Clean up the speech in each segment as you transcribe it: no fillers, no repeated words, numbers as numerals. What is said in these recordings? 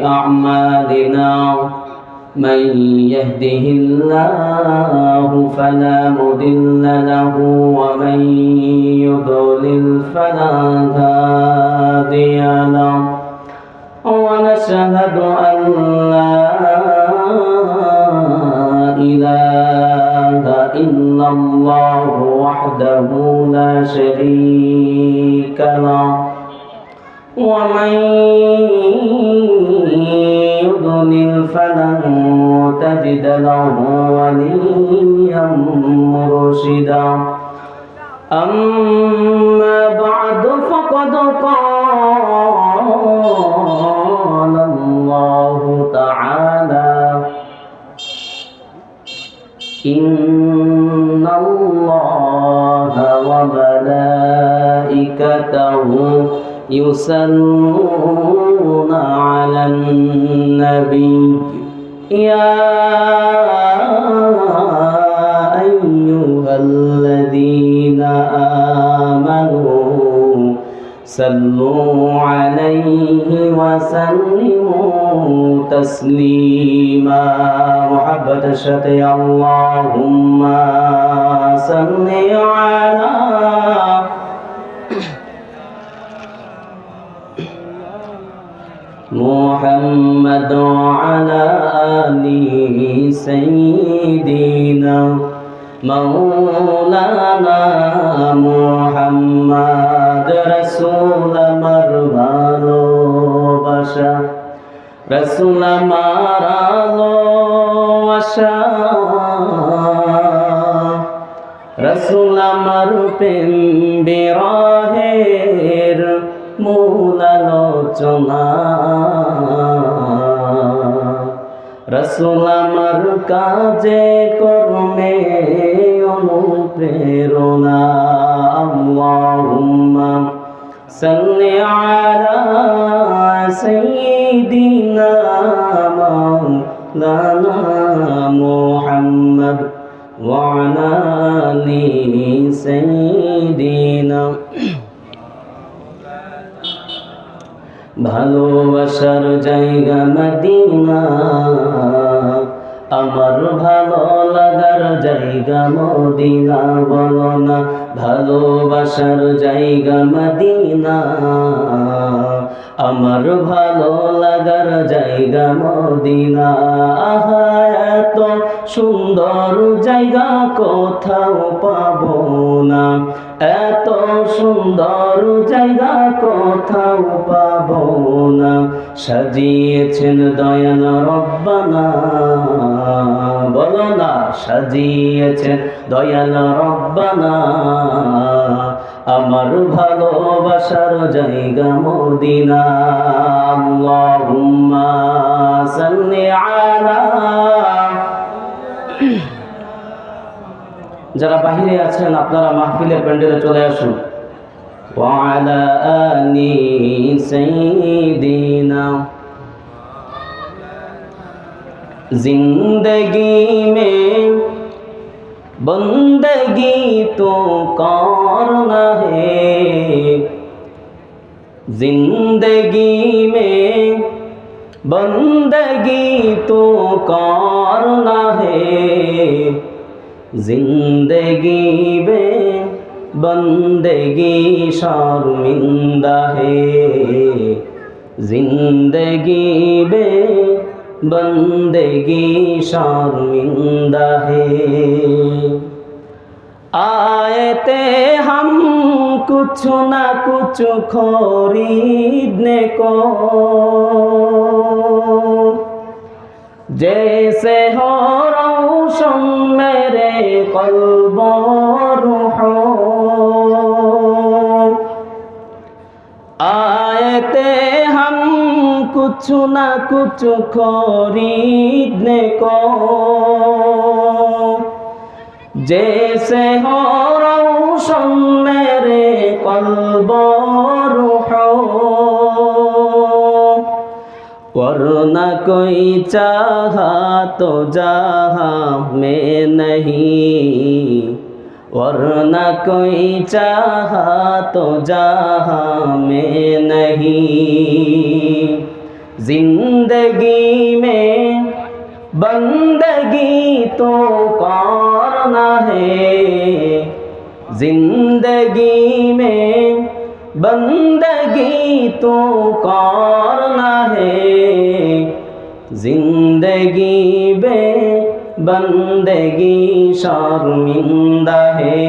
أعمالنا من يهده الله فلا مضل له ومن يضلل فلا هادي له ونشهد أن لا إله إلا الله وحده لا شريك له ومن يضلل فلن تجد له وليا مرشدا أما بعد فقد قال الله تعالى إن الله وملائكته يصلون على النبي يا أيها الذين آمنوا صلوا عليه وسلموا تسليما محبة الشتي اللهم صل على محمد وعلى آله سيدنا مولانا محمد رسول مرভালো বাসা রসুল মারালো আশা রসুল আমার প্রেম বিরহের মূল আলোচনা রসুল আমার কাজে কর্মে অনুপ্রেরণা আল্লাহুম্মা সাল্লি আলা সাইয়্যিদিনা মাওলানা মুহাম্মদ ওয়া আলা আলি সাইয়্যিদিনা ভালোবাসার জায়গা মদিনা আমার ভালো লাগার জায়গা মদিনা বলো না ভালোবাসার জায়গা মদিনা আমার ভালো লাগার জায়গা মদিনা আহা এত সুন্দর জায়গা কোথাও পাবো না এত সুন্দর জায়গা কোথাও পাবো না সাজিয়েছেন দয়াল রব্বানা বলো না সাজিয়েছেন দয়াল রব্বানা আমার ভালোবাসার জায়গা মদিনা আল্লাহুম্মা সাল্লি আলা যারা বাহিরে আছেন আপনারা মাহফিলের প্যান্ডেলে চলে আসুন ওয়া আলা আলি সাইয়্যিদিনা जिंदगी में बंदगी तो करना है जिंदगी में बंदगी तो करना है जिंदगी में बंदगी शर्मिंदा है जिंदगी में बंदगी शर्मिंदा है आए थे हम कुछ ना कुछ खरीदने को जैसे हो रोशन मेरे क़ल्ब रूह आए थे हम कुछ ना कुछ खरीदने को जैसे हो रोशन मेरे क़ल्ब रूह वरना कोई चाहा तो जहाँ में नहीं वरना कोई चाहा तो जहाँ में नहीं जिंदगी में बंदगी तो करना है, जिंदगी में बंदगी तो करना है, जिंदगी में बंदगी शर्मिंदा है,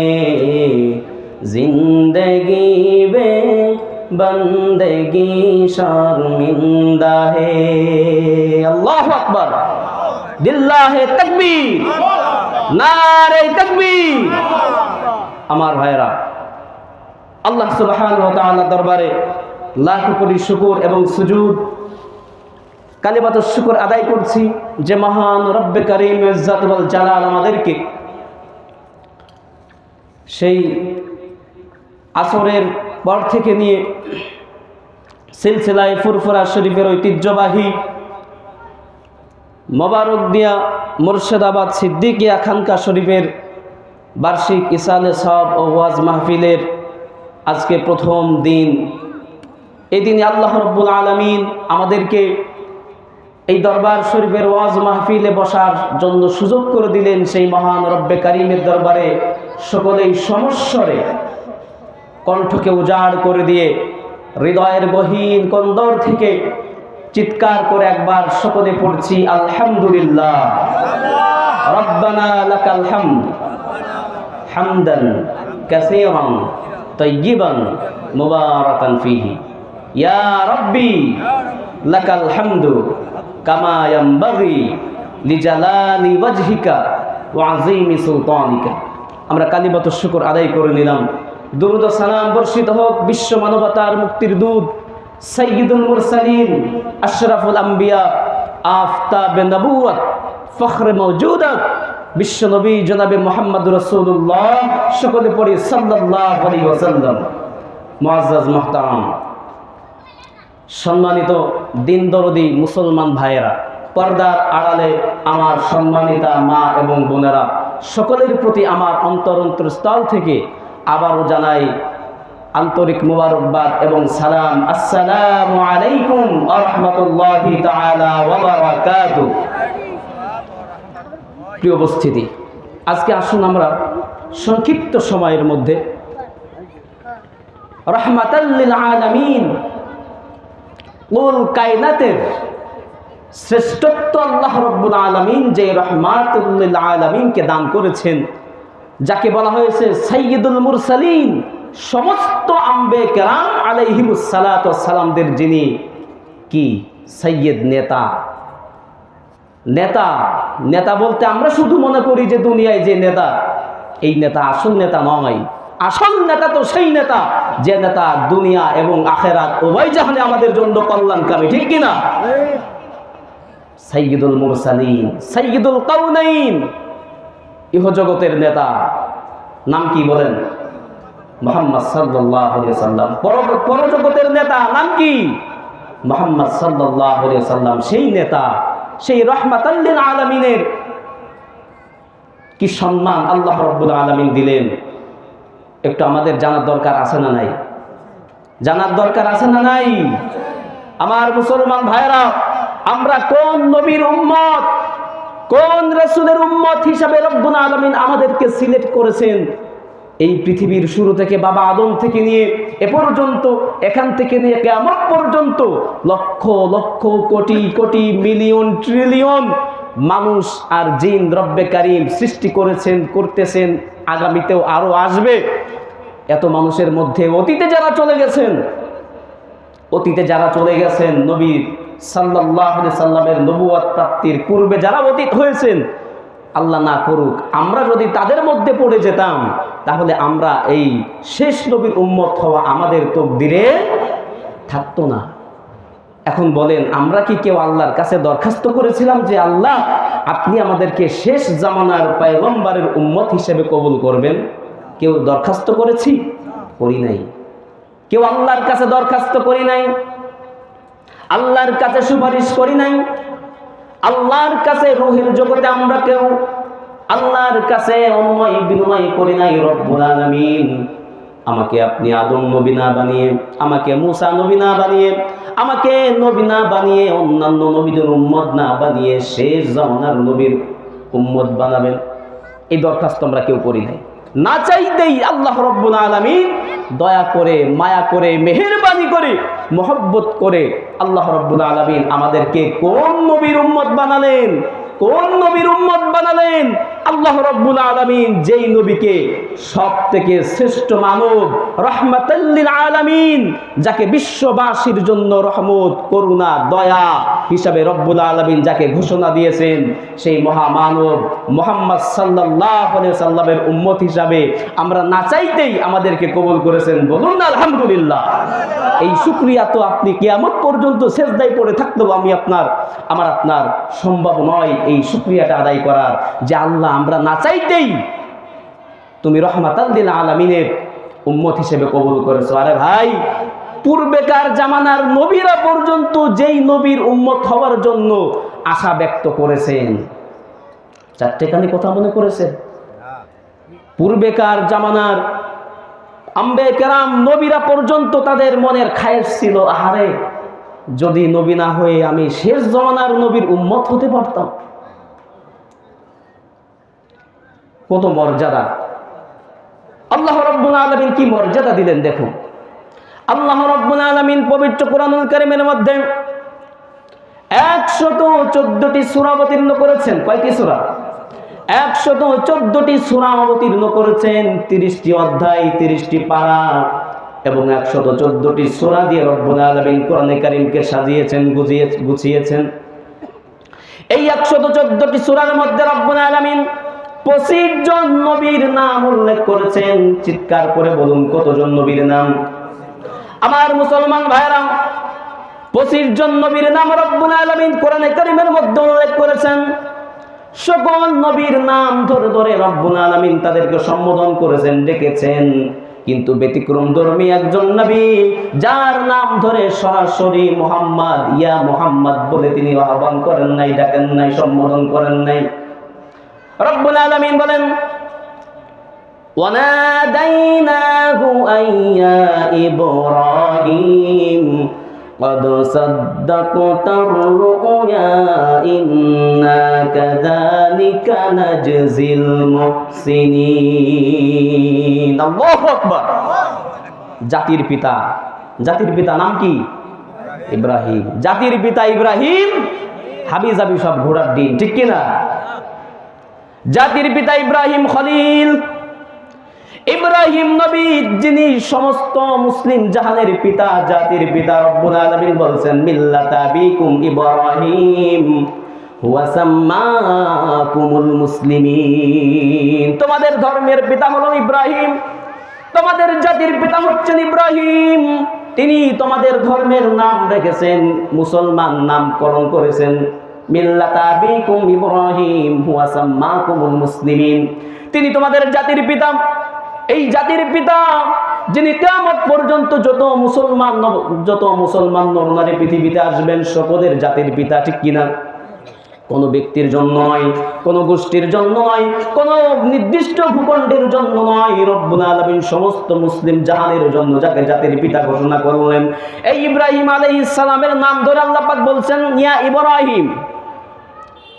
जिंदगी में बंदगी शर्मिंदा है। अल्लाहु अकबर, लिल्लाहि तकबीर, नारे तकबीर। আমার ভাইরা, আল্লাহ সুবহানাহু ওয়া তাআলা দরবারে লাখ কোটি শুকর এবং সুজুদ কালিমাতুশ শুকর আদায় করছি যে মহান রব্বে কারীম ইজ্জত ওয়াল জালাল আমাদেরকে সেই আসরের পর থেকে নিয়ে সিলসিলায়ে ফুরফুরা শরীফের ঐতিহ্যবাহী মোবারক দিয়া মুর্শিদাবাদ সিদ্দিকিয়া খানকা শরীফের বার্ষিক ইসালে সওয়াব ও ওয়াজ মাহফিলের আজকে প্রথম দিন। এই দিনে আল্লাহ রাব্বুল আলামিন আমাদেরকে এই দরবার শরীফের ওয়াজ মাহফিলে বসার জন্য সুযোগ করে দিলেন। সেই মহান রব্বে কারীমের দরবারে সকলেই সমস্বরে কণ্ঠকে উজাড় করে দিয়ে হৃদয়ের গহীন কন্দর থেকে চিৎকার করে একবার সকলে পড়ছি আলহামদুলিল্লাহ, রব্বানা লাকাল হামদ হামদান কাসীরান তাইয়িবান মুবারাকান ফীহি, ইয়া রাব্বি লাকাল হামদু কামা ইয়ানবাগি লিজালালি ওয়াজহিকা ওয়া আযীমি সুলতানিকা। আমরা কালিমাতুশ শুকর আদায় করে নিলাম। দুরূদ ও সালাম বর্ষিত হোক বিশ্ব মানবতার মুক্তির দূত সাইয়্যিদুল মুরসালিন আশরাফুল আম্বিয়া আফতাবে নবুয়ত ফখরে মওজুদাত বিশ্ব নবী জনাবে মুহাম্মদুর রাসূলুল্লাহ। সকলে পড়ি সাল্লাল্লাহু আলাইহি ওয়াসাল্লাম। মুআজ্জাজ মুহতারাম, সম্মানিত দিন দরদি মুসলমান ভাইয়েরা, পর্দার আড়ালে আমার সম্মানিতা মা এবং বোনেরা, সকলের প্রতি আমার অন্তরস্থল থেকে আবারও জানাই আন্তরিক মুবারকবাদ এবং সালাম। আসসালামু আলাইকুম ওয়া রাহমাতুল্লাহি তাআলা ওয়া বারাকাতুহু। প্রিয় উপস্থিতি, আজকে আসুন আমরা সংক্ষিপ্ত সময়ের মধ্যে রাহমাতাল লিল আলামিন কুল কায়নাতের শ্রেষ্ঠত্ব আল্লাহ রাব্বুল আলামিন যে রাহমাতুল লিল আলামিনকে দান করেছেন, যাকে বলা হয়েছে সাইয়্যিদুল মুরসালিন, সমস্ত আম্বিয়া কেরাম আলাইহিমুস সালাতু ওয়াস সালামদের যিনি কি সাইয়্যিদ, নেতা। নেতা নেতা বলতে আমরা শুধু মনে করি যে দুনিয়ায় যে নেতা, এই নেতা আসল নেতা নয়। আসল নেতা তো সেই নেতা যে নেতা দুনিয়া এবং আখিরাত উভয় জাহানে আমাদের জন্য কল্যাণকামী, ঠিক কিনা? সাইয়্যিদুল মুরসালিন, সাইয়্যিদুল কাউনাইন, ইহজগতের নেতা। নাম কি বলেন? মুহাম্মদ সাল্লাল্লাহু আলাইহি ওয়াসাল্লাম। পরজগতের নেতা নাম কি? মুহাম্মদ সাল্লাল্লাহু আলাইহি ওয়াসাল্লাম। সেই নেতা, সেই রাহমাতাল লিল আলামিনের কি সম্মান আল্লাহ রাব্বুল আলামিন দিলেন, একটু আমাদের জানার দরকার আছে না নাই? জানার দরকার আছে না নাই? আমার মুসলমান ভাইরা, আমরা কোন নবীর উম্মত, কোন রাসূলের উম্মত হিসাবে রব্বুল আলামিন আমাদেরকে সিলেক্ট করেছেন? এই পৃথিবীর শুরু থেকে বাবা আদম থেকে নিয়ে এ পর্যন্ত, এখান থেকে নিয়ে কিয়ামত পর্যন্ত লক্ষ লক্ষ কোটি কোটি মিলিয়ন ট্রিলিয়ন মানুষ আর জিন রব্বে কারীম সৃষ্টি করেছেন, করতেছেন, আগামীতেও আরো আসবে। এত মানুষের মধ্যে অতীতে যারা চলে গেছেন, নবী সাল্লাল্লাহু আলাইহি সাল্লামের নবুয়ত প্রাপ্তির পূর্বে যারা অতীত হয়েছেন, আল্লাহ না করুক আমরা যদি তাদের মধ্যে পড়ে যেতাম, তাহলে আমরা এই শেষ নবীর উম্মত হওয়া আমাদের তকদিরে থাকতো না। এখন বলেন, আমরা কি কেউ আল্লাহর কাছে দরখাস্ত করেছিলাম যে আল্লাহ আপনি আমাদেরকে শেষ জামানার পয়গম্বরের উম্মত হিসেবে কবুল করবেন? কেউ দরখাস্ত করেছি? করি নাই। কেউ আল্লাহর কাছে দরখাস্ত করি নাই, আল্লাহর কাছে সুপারিশ করি নাই। আল্লাহর কাছে রূহের জগতে আমরা কেউ আল্লাহর কাছে অনুনয় বিনয় করি নাই। রব্বুল আলামিন আমাকে আপনি আদম নবী না বানিয়ে, আমাকে মুসা নবী না বানিয়ে, আমাকে নবী না বানিয়ে, অন্যান্য নবীদের উম্মত না বানিয়ে শেষ জামানার নবীর উম্মত বানাবেন। এই দরখাস্ত আমরা কেউ করি নাই। না চাইতেই আল্লাহ রাব্বুল আলামিন দয়া করে, মায়া করে, মেহেরবানি করে, মহব্বত করে আল্লাহ রাব্বুল আলামিন আমাদেরকে কোন নবীর উম্মত বানালেন? কোন নবীর উম্মত বানালেন? আল্লাহ রাব্বুল আলামিন যেই নবীকে সবথেকে শ্রেষ্ঠ মানব, রাহমাতাল লিল আলামিন, যাকে বিশ্ববাসীর জন্য রহমত, করুণা, দয়া হিসাবে রব্বুল আলামিন যাকে ঘোষণা দিয়েছেন, সেই মহামানব মুহাম্মদ সাল্লাল্লাহু আলাইহি সাল্লামের উম্মত হিসাবে আমরা না চাইতেই আমাদেরকে কবুল করেছেন। বলুন না আলহামদুলিল্লাহ। এই শুকরিয়া তো আপনি কিয়ামত পর্যন্ত সিজদায় পড়ে থাকলেও আমার আপনার সম্ভব নয় এই শুকরিয়াটা আদায় করার, যে আল্লাহ আমরা না চাইতেই তুমি রহমাতাল লিল আলামিনের উম্মত হিসেবে কবুল করেছো। আরে ভাই, পূর্বেকার জামানার নবীরা পর্যন্ত যেই নবীর উম্মত হওয়ার জন্য আশা ব্যক্ত করেছেন, চারটেখানি কথা মনে করেছেন? পূর্বেকার জামানার আম্বে কেরাম নবীরা পর্যন্ত তাদের মনের খায়েশ ছিল, আহারে যদি নবী না হয়ে আমি শেষ জামানার নবীর উম্মত হতে পারতাম। কত মর্যাদা! আল্লাহ রাব্বুল আলামিন কি মর্যাদা দিলেন দেখুন। আল্লাহ রাব্বুল আলামিন পবিত্র কোরআনুল কারীমের মধ্যে 114টি সূরা অবতীর্ণ করেছেন। কয়টি সূরা? 114টি সূরা অবতীর্ণ করেছেন, 30টি অধ্যায়, 30টি পারা এবং 114টি সূরা দিয়ে রব্বুল আলামিন কোরআনে কারীমকে সাজিয়েছেন, গুছিয়েছেন। এই 114টি সূরার মধ্যে রব্বুল আলামিন 25 জন নবীর নাম উল্লেখ করেছেন। চিৎকার করে বলুন, কতজন নবীর নাম? আমার মুসলমান ভাইরা, 25 জন নবীর নাম রব্বুল আলামিন কোরআনে কারীমের মধ্যে উল্লেখ করেছেন। সকল নবীর নাম ধরে ধরে রব্বুল আলামিন তাদেরকে সম্বোধন করেছেন, ডেকেছেন। কিন্তু ব্যতিক্রম ধর্মী একজন নবী, যার নাম ধরে সরাসরি মুহাম্মদ, ইয়া মুহাম্মদ বলে তিনি আহ্বান করেন নাই, ডাকেন নাই, সম্বোধন করেন নাই। রব্বুল আলামিন বলেন, ওয়ানাদাইনাহু আইয়া ইব্রাহিম قد صدقت الرؤيا إنا كذلك نجزي المحسنين। আল্লাহু আকবার। জাতির পিতা নাম কি? ইব্রাহিম। জাতির পিতা ইব্রাহিম, হাবিজাবি সব ঘোড়ার ডিম, ঠিক কিনা? জাতির পিতা ইব্রাহিম খলিল, ইব্রাহিম নবী, যিনি সমস্ত মুসলিম জাহানের পিতা, জাতির পিতা। রব্বুল আলামিন বলছেন, মিল্লাতা আবিকুম ইব্রাহিম ওয়া সাম্মাকুমুল মুসলিমিন। তোমাদের ধর্মের পিতা হলো ইব্রাহিম, তোমাদের জাতির পিতা হচ্ছেন ইব্রাহিম। তিনি তোমাদের ধর্মের নাম রেখেছেন, মুসলমান নামকরণ করেছেন। মিল্লাতা আবিকুম ইব্রাহিম ওয়া সাম্মাকুমুল মুসলিমিন। তিনি তোমাদের জাতির পিতা। এই জাতির পিতা যিনি কিয়ামত পর্যন্ত যত মুসলমান নরনারী পৃথিবীতে আসবেন সকলের জাতির পিতা, ঠিক কিনা? কোনো ব্যক্তির জন্য নয়, কোনো গোষ্ঠীর জন্য নয়, কোনো নির্দিষ্ট ভূখণ্ডের জন্য নয়। রব্বুল আলামিন সমস্ত মুসলিম জাহানের জন্য যাকে জাতির পিতা ঘোষণা করলেন, এই ইব্রাহিম আলাইহিস সালামের নাম ধরে আল্লাহ পাক বলছেন, ইয়া ইব্রাহিম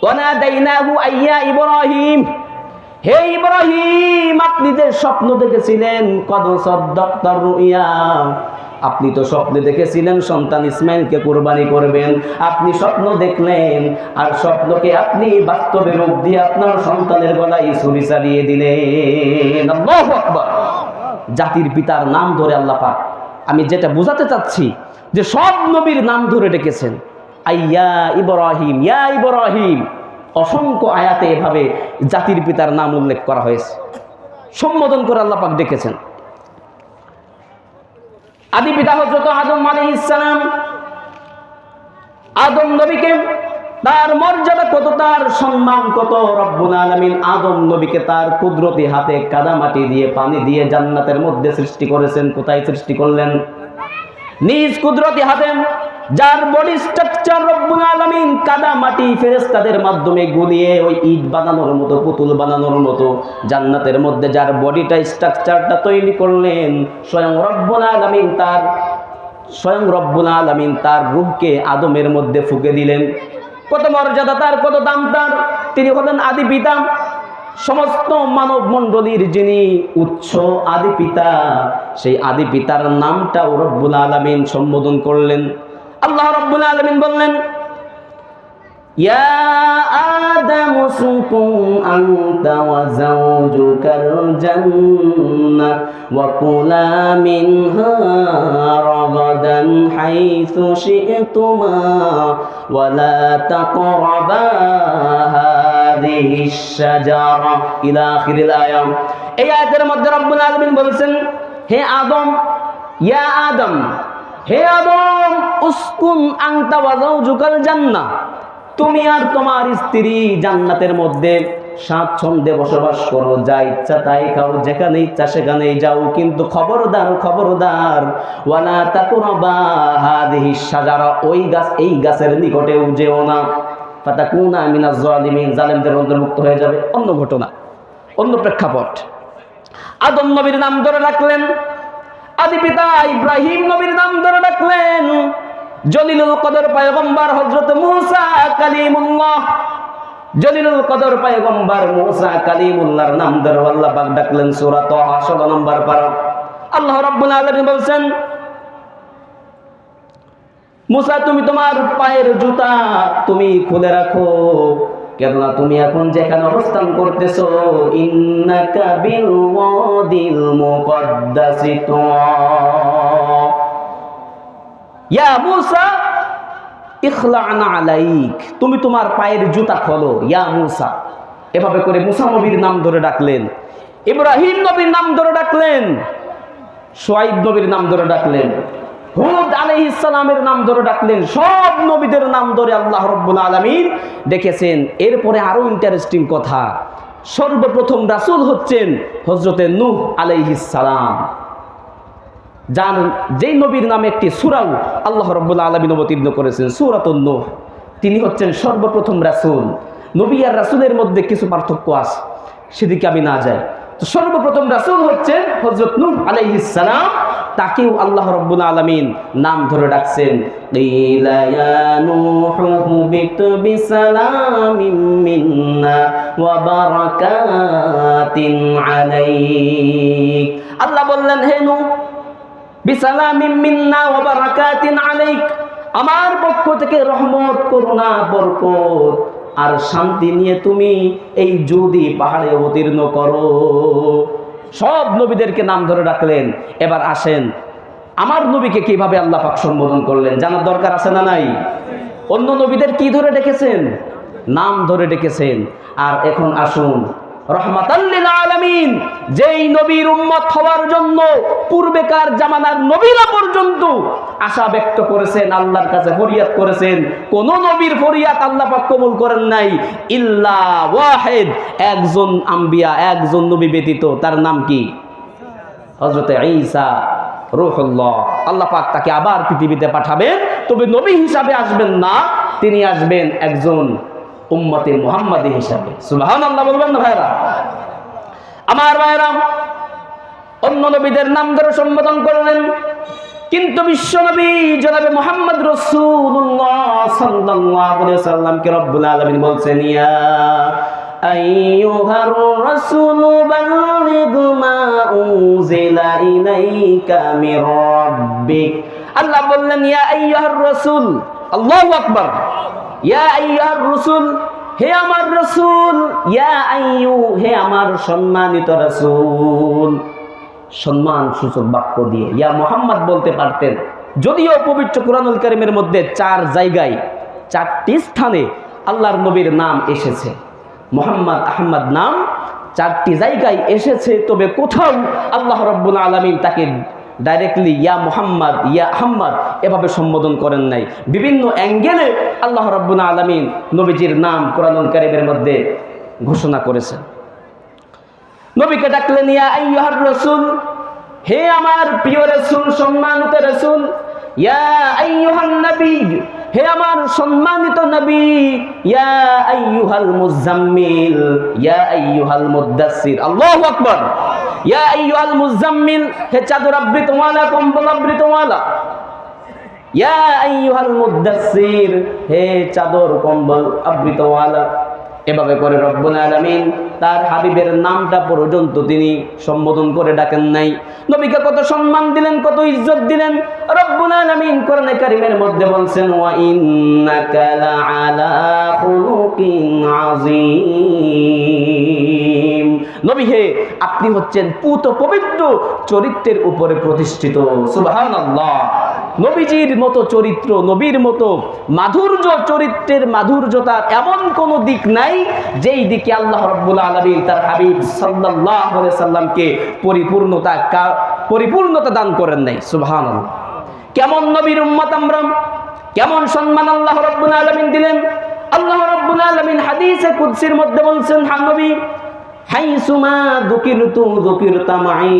ওয়ানাদাইনাহু আইয়া ইব্রাহিম। হে ইব্রাহিম, আপনি যে স্বপ্ন দেখেছিলেন, কদ সাদ্দাক্তার রুইয়া, আপনি তো স্বপ্নে দেখেছিলেন সন্তান ইসমাইলকে কুরবানি করবেন। আপনি স্বপ্ন দেখলেন আর স্বপ্নকে আপনি বাস্তবে রূপ দিয়ে আপনার সন্তানের গলায় ছুরি চালিয়ে দিলেন। আল্লাহু আকবার। জাতির পিতার নাম ধরে আল্লাহ পাক, আমি যেটা বোঝাতে চাচ্ছি যে সব নবীর নাম ধরে ডেকেছেন, আইয়া ইব্রাহিম, ইয়া ইব্রাহিম। অসংখ্য আয়াতে এভাবে জাতির পিতার নাম উল্লেখ করা হয়েছে, সম্বোধন করে আল্লাহ পাক ডেকেছেন। আদি পিতা হযরত আদম আলাইহিস সালাম, আদম নবীকে তার মর্যাদা কত, তার সম্মান কত। রব্বুল আলামিন আদম নবীকে তার কুদরতি হাতে কাদামাটি দিয়ে, পানি দিয়ে জান্নাতের মধ্যে সৃষ্টি করেছেন। কোথায় সৃষ্টি করলেন? নিজ কুদরতি হাতে। যার বডি স্ট্রাকচার রব্বুল আলামিন আলামিন কাদা মাটি ফেরেশতাদের মাধ্যমে গুলিয়ে ওই ইট বানানোর মতো, পুতুল বানানোর মতো জান্নাতের মধ্যে যার বডিটা স্ট্রাকচারটা তৈরি করলেন, স্বয়ং রব্বুল আলামিন তার রূহকে আদমের মধ্যে ফুঁকে দিলেন। কত মর্যাদা তার, কত দাম তার। তিনি হলেন আদি পিতা, সমস্ত মানব মণ্ডলীর যিনি উৎস আদি পিতা, সেই আদি পিতার নামটাও রব্বুল আলামিন সম্বোধন করলেন। আল্লাহ রব্বুল আলামিন বললেন, ইয়া আদামু উসকুন আনতা ওয়া যাওজুকাল জান্নাহ ওয়া কুলা মিনহা রাগাদান হাইসু শি'তুমা ওয়া লা তাকরাবা হাযিহিশ শাজারা ইলা আখিরিল আয়াত। এই আয়াতের মধ্যে রব্বুল আলামিন বলেছেন, হে আদম, ইয়া আদম, হে আদম, উসকুন আনতা ওয়া যাওজুকাল জান্নাহ, তুমি আর তোমার স্ত্রী জান্নাতের মধ্যে স্বাচ্ছন্দ্যে বসবাস করো, যা ইচ্ছা তাই খাও, যেখানে ইচ্ছা সেখানেই যাও, কিন্তু খবরদার খবরদার ওয়ালা তাকরাবা হাযিহিশ শাজারা, ওই গাছ, এই গাছের নিকটেও যেও না, ফাতাকুনা মিনাজ জালিমিন, জালেমদের অন্তর্ভুক্ত হয়ে যাবে। অন্য ঘটনা, অন্য প্রেক্ষাপট। আদম নবীর নাম ধরে রাখলেন, আদি পিতা ইব্রাহিম নবীর নাম ধরে রাখলেন, জলিলুল কদর পয়গম্বর হযরত মূসা কালিমুল্লাহ, জলিলুল কদর পয়গম্বর মূসা কালিমুল্লাহর নাম ধরে আল্লাহ পাক ডাকলেন। সূরা তাহা 16 নম্বর পারা আল্লাহ রাব্বুল আলামিন বলেন, মূসা তুমি তোমার পায়ের জুতা তুমি খুলে রাখো, কেননা তুমি এখন যেখানে অবস্থান করতেছো, ইন্নাকা বিল ওয়াদিল মুকদ্দাসি তুয়া, ইয়া মূসা ইখলা'না আলাইক, তুমি তোমার পায়ের জুতা খোলো, ইয়া মূসা। এভাবে করে মূসা নবীর নাম ধরে ডাকলেন, ইব্রাহিম নবীর নাম ধরে ডাকলেন, শুআইব নবীর নাম ধরে ডাকলেন, হুদ আলাইহিস সালামের নাম ধরে ডাকলেন। সব নবীদের নাম ধরে আল্লাহ রাব্বুল আলামিন ডেকেছেন। এরপরে আরো ইন্টারেস্টিং কথা, সর্বপ্রথম রাসূল হচ্ছেন হযরতে নূহ আলাইহিস সালাম, যার যেই নবীর নামে একটি সূরাও আল্লাহ রাব্বুল আলামিন অবতীর্ণ করেছেন, সূরাতুন নূহ। তিনি হচ্ছেন সর্বপ্রথম রাসূল। নবী আর রাসূলের মধ্যে কিছু পার্থক্য আছে, সেদিকে আমি না যাই। তো সর্বপ্রথম রাসূল হচ্ছেন হযরত নূহ আলাইহিস সালাম, তাকেও আল্লাহ রাব্বুল আলামিন নাম ধরে ডাকছেন, কিলা ইয়া নূহু বিতু বিসালামিন মিন্না ওয়া বারাকাতিন আলাইক। আল্লাহ বললেন, হে নূহ, বিসালামিন মিন্না ওয়া বারাকাতিন আলাইক, আমার পক্ষ থেকে রহমত, করুণা, বরকত আর শান্তি নিয়ে তুমি এই যদি পাহাড়ে অবতীর্ণ করো। সব নবীদেরকে নাম ধরে ডাকলেন। এবার আসেন, আমার নবীকে কিভাবে আল্লাহ পাক সম্বোধন করলেন জানার দরকার আছে না নাই? অন্য নবীদের কি ধরে ডেকেছেন? নাম ধরে ডেকেছেন। আর এখন আসুন, রহমাতাল লিল আলামিন, যেই নবীর উম্মত হওয়ার জন্য পূর্বেকার জামানার নবীরা পর্যন্ত আশা ব্যক্ত করেছেন, আল্লাহর কাছে ফরিয়াদ করেছেন, কোন নবীর ফরিয়াদ আল্লাহ পাক কবুল করেন নাই ইল্লা ওয়াহিদ, একজন আম্বিয়া, একজন নবী ব্যতীত। তার নাম কি? হযরত ঈসা রূহুল্লাহ। আল্লাহ পাক তাকে আবার পৃথিবীতে পাঠাবেন, তবে নবী হিসাবে আসবেন না, তিনি আসবেন একজন উম্মতে মুহাম্মাদি হিসাবে। সুবহানাল্লাহ বলবেন না ভাইরা? আমার ভাইরা, অন্য নবীদের নাম ধরে সম্বোধন করলেন, কিন্তু বিশ্ব নবী জনাবে মুহাম্মদ রাসূলুল্লাহ সাল্লাল্লাহু আলাইহি ওয়াসাল্লামকে রব্বুল আলামিন বলছেন, ইয়া আইয়ুহার রাসূলু বাল্লিগ মা উনজিলা ইলাইকা মির রাব্বিক। আল্লাহ বললেন, ইয়া আইয়ুহার রাসূল, আল্লাহু আকবার, ইয়া আইয়ুহার রাসূল, হে আমার রাসূল, ইয়া আইয়ু, হে আমার সম্মানিত রাসূল। সম্মান সূচক বাক্য দিয়ে ইয়া মুহাম্মদ বলতে পারতেন, যদিও পবিত্র কুরআনুল কারীমের মধ্যে 4 জায়গায় 4টি স্থানে আল্লাহর নবীর নাম এসেছে, মুহাম্মদ আহমদ নাম 4টি জায়গায় এসেছে, তবে কোথাও আল্লাহ রাব্বুল আলামিন তাকে ডাইরেক্টলি ইয়া মুহাম্মদ, ইয়া আহমদ এভাবে সম্বোধন করেন নাই। বিভিন্ন অ্যাঙ্গেলে আল্লাহ রাব্বুল আলামিন নবীজির নাম কুরআনুল কারীমের মধ্যে ঘোষণা করেছেন। নবীকে ডাকলেন, ইয়া আইয়ুহার রাসূল, হে আমার প্রিয় রাসূল, সম্মানিত রাসূল। ইয়া আইয়ুহান নবী, হে আমার সম্মানিত নবী, ইয়া আইয়ুহাল মুজাম্মিল, ইয়া আইয়ুহাল মুদ্দাসসির, আল্লাহু আকবার, ইয়া আইয়ুহাল মুজাম্মিল, হে চাদর আবৃতওয়ালা, কম্বল আবৃতওয়ালা, ইয়া আইয়ুহাল মুদ্দাসসির, হে চাদর কম্বল আবৃতওয়ালা। এভাবে করে রব্বুল আলামিন তার হাবিবের নামটা পর্যন্ত তিনি সম্বোধন করে ডাকেন নাই। নবীকে কত সম্মান দিলেন, কত ইজ্জত দিলেন। রব্বুল আলামিন কোরআনে কারীমের মধ্যে বলছেন, ওয়া ইন্নাকা লাআলা খুলুকিন আযীম, নবী হে আপনি হচ্ছেন পুত পবিত্র চরিত্রের উপরে প্রতিষ্ঠিত। সুবহানাল্লাহ। নবীজির মতো চরিত্র, নবীর মতো মাধুর্য, চরিত্রের মাধুর্যতার এমন কোন দিক নাই যেই দিকে আল্লাহ রাব্বুল আলামিন তার হাবিব সাল্লাল্লাহু আলাইহি সাল্লামকে পরিপূর্ণতা দান করেন নাই। সুবহানাল্লাহ। কেমন নবীর উম্মত আমরা, কেমন সম্মান আল্লাহ রাব্বুল আলামিন দিলেন। আল্লাহ রাব্বুল আলামিন হাদিসে কুদসির মধ্যে বলছেন, হা নবী, হাইসুমা যুকিরতু যুকিরতা মাই,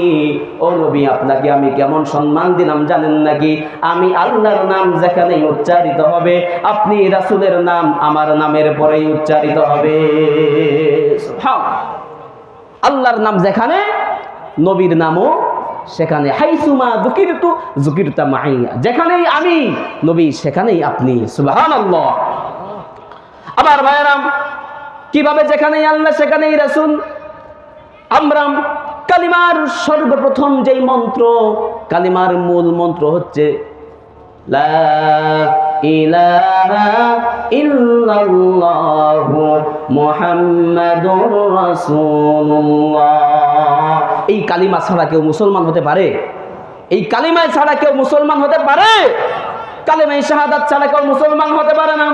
ও নবী আপনাকে আমি কেমন সম্মান দিলাম জানেন নাকি? আমি আল্লাহর নাম যেখানেই উচ্চারিত হবে, আপনি রাসূলের নাম আমার নামের পরেই উচ্চারিত হবে। সুবহানাল্লাহ। আল্লাহর নাম যেখানে, নবীর নামও সেখানে। হাইসুমা যুকিরতু যুকিরতা মাই, যেখানেই আমি নবী সেখানেই আপনি। সুবহানাল্লাহ। আবার ভাইরাম, কিভাবে যেখানেই আল্লাহ সেখানেই রাসূল। আমরা কালিমার সর্বপ্রথম যেই মন্ত্র, কালিমার মূল মন্ত্র হচ্ছে লা ইলাহা ইল্লাল্লাহু মুহাম্মাদুর রাসূলুল্লাহ। এই কালিমা ছাড়া কেউ মুসলমান হতে পারে? এই কালিমা ছাড়া কেউ মুসলমান হতে পারে? কালিমায়ে শাহাদাত ছাড়া কেউ মুসলমান হতে পারে না।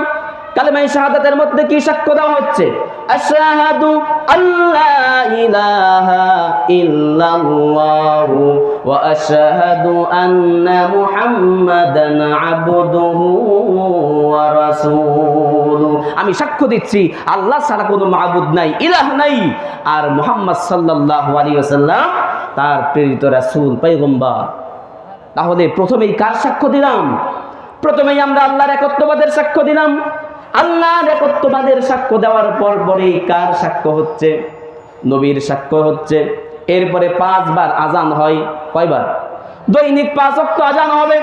কালিমায়ে শাহাদাতের মধ্যে কি সাক্ষ্য দেওয়া হচ্ছে? আশহাদু আল্লা ইলাহা ইল্লাল্লাহু ওয়া আশহাদু আন্না মুহাম্মাদান আবদুহু ওয়া রাসূলুহু। আমি সাক্ষ্য দিচ্ছি আল্লাহ ছাড়া কোনো মাবুদ নাই, ইলাহ নাই, আর মুহাম্মদ সাল্লাল্লাহু আলাইহি ওয়াসাল্লাম তার প্রেরিত রাসূল, পয়গম্বর। তাহলে প্রথমেই কার সাক্ষ্য দিলাম? প্রথমেই আমরা আল্লাহর একত্ববাদের সাক্ষ্য দিলাম। আল্লাহর একত্ববাদের সাক্ষ্য দেওয়ার পরেই কার সাক্ষ্য হচ্ছে? নবীর সাক্ষ্য হচ্ছে। এরপরে 5 বার আজান হয়। কয়বার? দৈনিক 5 ওয়াক্ত আজান হবে।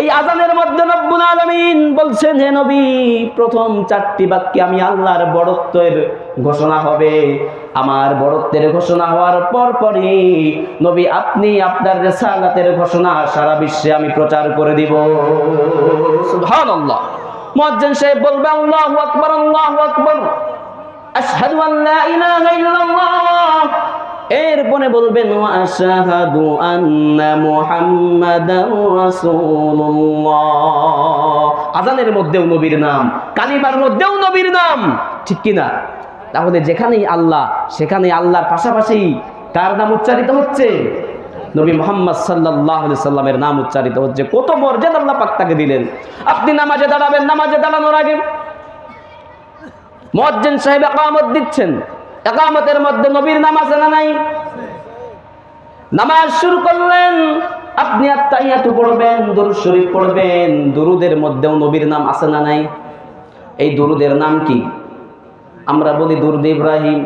এই আজানের মধ্যে রব্বুল আলামিন বলছেন, হে নবী, প্রথম 4টি বাক্যে আমি আল্লাহর বড়ত্বের ঘোষণা হবে। আমার বড়ত্বের ঘোষণা হওয়ার পরই নবী আপনি আপনার রিসালাতের ঘোষণা সারা বিশ্বে আমি প্রচার করে দিব। সুবহানাল্লাহ। মুয়াজ্জিন সাহেব বলবে, আল্লাহু আকবার, আল্লাহু আকবার, আশহাদু আন লা ইলাহা ইল্লাল্লাহ। এরপরে বলবেন, ওয়া আশহাদু আন্না মুহাম্মাদার রাসূলুল্লাহ। আযানের মধ্যেও নবীর নাম, কালিমার মধ্যেও নবীর নাম, ঠিক কি না? তাহলে যেখানেই আল্লাহ সেখানেই আল্লাহর পাশাপাশি কার নাম উচ্চারিত হচ্ছে? নবী মুহাম্মদ সাল্লাল্লাহু আলাইহি সাল্লামের নাম উচ্চারিত হচ্ছে। কত মর্যাদা আল্লাহ পাক তাকে দিলেন। আপনি নামাজে দাঁড়াবেন, নামাজে দাঁড়ানোর আগে মুয়াজ্জিন সাহেব ইকামত দিচ্ছেন, ইকামতের মধ্যে নবীর নাম আছে না নাই? নামাজ শুরু করলেন, আপনি আত্তাহিয়াতু পড়বেন, দুরূদ শরীফ পড়বেন। দুরুদের মধ্যেও নবীর নাম আছে না নাই? এই দুরুদের নাম কি? আমরা বলি দুরুদ ইব্রাহিম।